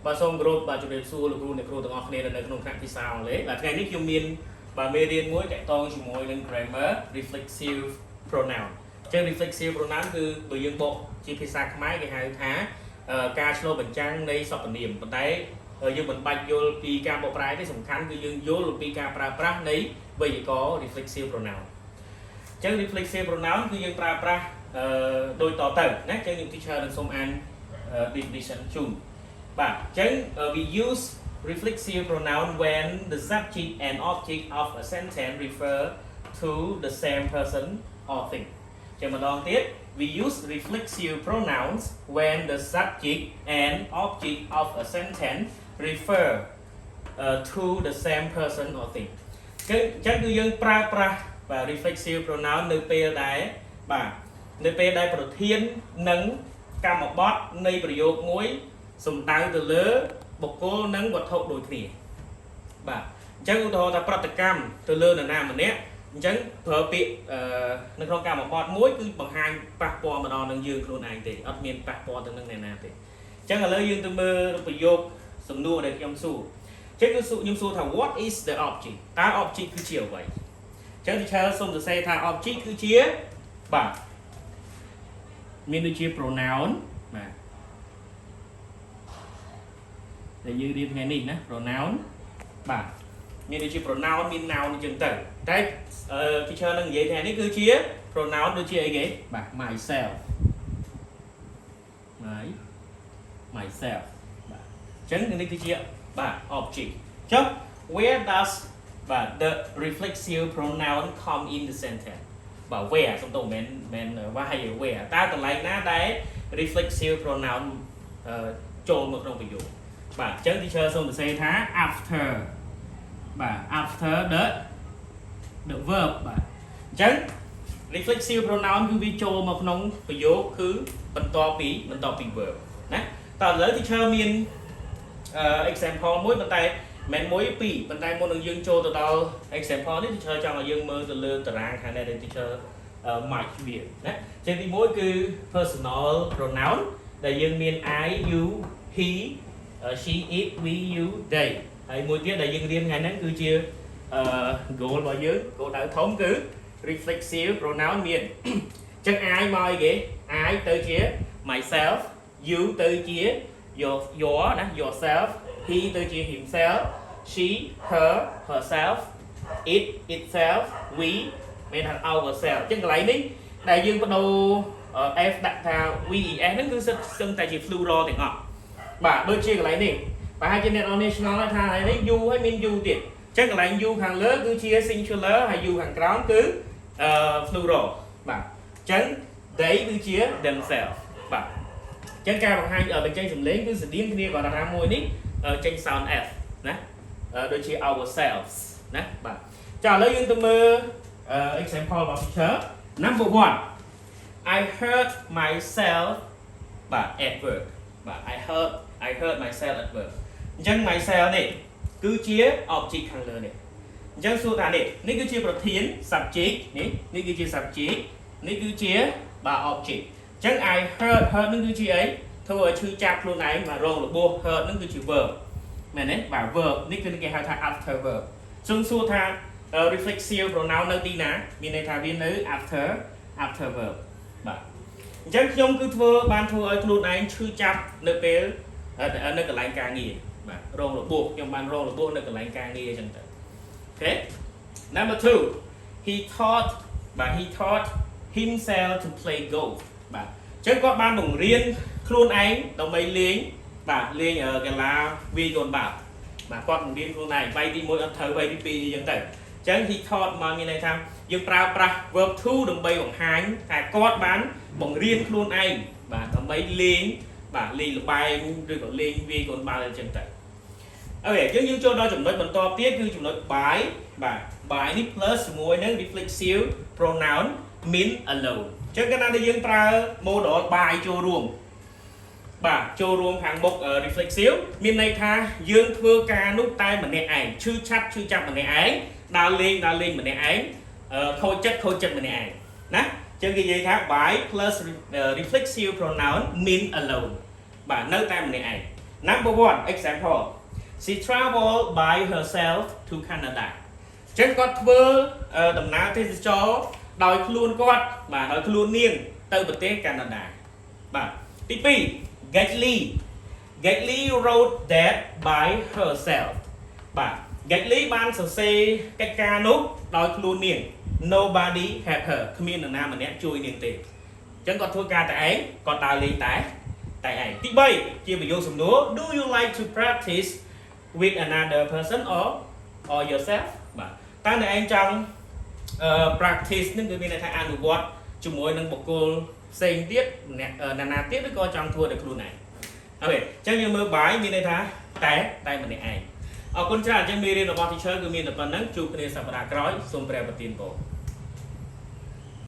bà xong group bà chụp đẹp xua là group này group từng học nên là không khác thì sao lấy và ngàyนี้ខ្ញុំមានbàមេរៀនមួយតាក់ទងជាមួយនឹង grammar reflexive pronoun ចឹង reflexive pronoun គឺបើយើងបកជាភាសាខ្មែរគេហៅថាការឆ្លុះបញ្ចាំងនៃសព្វនាមប៉ុន្តែយើងមិនបាច់យល់ពីការបកប្រែទេសំខាន់គឺយើងយល់ពីការប្រើប្រាស់នៃវេយ្យាករណ៍ reflexive pronoun ចឹង reflexive pronoun គឺយើងប្រើប្រាស់ដូចតទៅណាចឹងខ្ញុំ teacher នឹងសូមអាន definition ជូនបាទចឹង we use reflexive pronoun when the subject and object of a sentence refer to the same person or thing ចឹងម្ដងទៀត we use reflexive pronouns when the subject and object of a sentence refer to the same person or thing ចឹងគឺយើងប្រើប្រាស់បាទ reflexive pronoun នៅពេលដែលបាទនៅពេលដែលប្រធាននឹងកម្មបត្តិនៃប្រយោគមួយសំដៅទៅលើបុគ្គលនិងវត្ថុដូចគ្នាបាទអញ្ចឹងឧទាហរណ៍ថាប្រតិកម្មទៅលើនរណាម្នាក់អញ្ចឹងប្រើពាក្យនៅក្នុងកម្មបត្តិមួយគឺបង្ហាញប៉ះពាល់មកដល់នឹងយើងខ្លួនឯងទេអត់មានប៉ះពាល់ទៅនឹងអ្នកណាទេអញ្ចឹងឥឡូវយើងទៅមើលប្រយោគសំណួរដែលខ្ញុំសួរអញ្ចឹងខ្ញុំសួរថា what is the object តើ object គឺជាអ្វីអញ្ចឹង teacher សូមសរសេរថា object គឺជាបាទមានដូចជា pronoun បាទដែលយើងរៀនថ្ងៃនេះណា pronoun បាទមានដូចជា pronoun មាន noun អញ្ចឹងទៅតែteacher នឹងនិយាយថ្ងៃនេះគឺជា pronoun ដូចជាអីគេបាទ myself បាទអញ្ចឹងនេះគឺជាបាទ object ចុះ where does បាទ the reflexive pronoun come in the sentence បាទ where សំដៅមិនว่าឲ្យ where តើកន្លែងណាដែល reflexive pronoun ចូលមកក្នុងប្រយោគបាទអញ្ចឹង teacher សូមសរសេរថា after បាទ after the verb បាទអញ្ចឹង reflexive pronoun គឺវាចូលមកក្នុងប្រយោគគឺបន្ទាប់ពី verb ណាតើឥឡូវ teacher មាន example មួយប៉ុន្តែមិនមួយពីរប៉ុន្តែមុននឹងយើងចូលទៅដល់ example នេះ teacher ចង់ឲ្យយើងមើលទៅលើតារាងខាងនេះដែល teacher mark វាណាអញ្ចឹងទី1គឺ personal pronoun ដែលយើងមាន I you he she it we you they ហើយមួយទៀតដែលយើងរៀនថ្ងៃហ្នឹងគឺជា goal របស់យើង goal ដៅធំគឺ reflexive pronoun មានអញ្ចឹង I មកអីគេ I ទៅជា myself you ទៅជា your ណា yourself he ទៅជា himself she her herself it itself we មានថា ourself អញ្ចឹងកន្លែងនេះដែលយើងបដូរ f ដាក់ថា we s ហ្នឹងគឺសឹងតែជា plural ទាំងអស់បាទដូចជាកន្លែងនេះប្រហែលជាអ្នកនរនេះឆ្ងល់ថាហើយនេះ you ហើយមាន you ទៀតអញ្ចឹងកន្លែង you ខាងលើគឺជា singular ហើយ you ខាងក្រោមគឺ plural បាទអញ្ចឹង they គឺជា themselves បាទអញ្ចឹងការបង្ហាញបញ្ចេញសំឡេងគឺស្តៀងគ្នាគាត់ថាមួយនេះចេញ sound f ណាដូចជា ourselves ណាបាទចាឥឡូវយើងទៅមើល example របស់ teacher number 1 I heard myself បាទ at work បាទ I heard myself at work អញ្ចឹង myself នេះគឺជា object ខាងលើនេះអញ្ចឹងសួរថានេះគឺជាប្រធាន subject នេះគឺជា subject នេះគឺជាបាទ object អញ្ចឹង I heard នឹងគឺជាអីធ្វើឲ្យឈឺចាប់ខ្លួនឯងបាទរងរបួស heard នឹងគឺជា verb មែនទេបាទ verb នេះគឺគេហៅថា after verb សួរថា reflexive pronoun នៅទីណាមានន័យថាវានៅ after verb បាទអញ្ចឹងខ្ញុំគឺបានធ្វើឲ្យខ្លួនឯងឈឺចាប់នៅពេលនៅកន្លែងការងារបាទរងរបួសខ្ញុំបានរងរបួសនៅកន្លែងការងារអញ្ចឹងទៅអូខេ number 2 he taught himself to play golf បាទអញ្ចឹងគាត់បានបង្រៀនខ្លួនឯងដើម្បីលេងបាទលេងកីឡាវាយកូនបាល់បាទគាត់បង្រៀនខ្លួនឯងវាយទី1អត់ត្រូវវាយទី2អញ្ចឹងទៅអញ្ចឹង he taught មកមានន័យថាយើងប្រើប្រាស់ verb to ដើម្បីបង្ហាញថាគាត់បានបង្រៀនខ្លួនឯងបាទដើម្បីលេងបាទលេងល្បែងឬក៏លេងវាយកូនបាល់អញ្ចឹងទៅអូខេយើងចូលដល់ចំណុចបន្តទៀតគឺចំណុច by បាទ by នេះ plus ជាមួយនឹង reflexive pronoun mean alone អញ្ចឹងកាលណាដែលយើងប្រើ modal by ចូលរួមបាទចូលរួមខាងមុខ reflexive មានន័យថាយើងធ្វើការនោះតែម្នាក់ឯងឈឺចាប់ម្នាក់ឯងដើរលេងម្នាក់ឯងខូចចិត្តម្នាក់ឯងណាអញ្ចឹងគេនិយាយថា by plus reflexive pronoun mean alone បាទនៅតែម្នាក់ឯង Number one example she traveled by herself to Canada ចឹងគាត់ធ្វើដំណើរទេសចរដោយខ្លួនគាត់បាទដោយខ្លួននាងទៅប្រទេសកាណាដាបាទទី2 Gately wrote that by herself បាទ Gately បានសរសេរកិច្ចការនោះដោយខ្លួននាង Nobody help her គ្មាននរណាម្នាក់ជួយនាងទេចឹងគាត់ធ្វើការតែឯងគាត់ដើរលេងតែឯងទី3ជាប្រយោគសំណួរ Do you like to practice with another person or yourself បាទតើអ្នកឯងចង់practice នឹងគឺមានន័យថាអនុវត្តជាមួយនឹងបុគ្គលផ្សេងទៀតអ្នកណានាទៀតឬក៏ចង់ធ្វើដោយខ្លួនឯងអូខេអញ្ចឹងយើងមើលបាយមានន័យថាតែម្នាក់ឯងអរគុណច្រើនអញ្ចឹងមេរៀនរបស់ teacher គឺមានតែប៉ុណ្្នឹងជួបគ្នាសប្តាហ៍ក្រោយសូមព្រះប្រទានពរ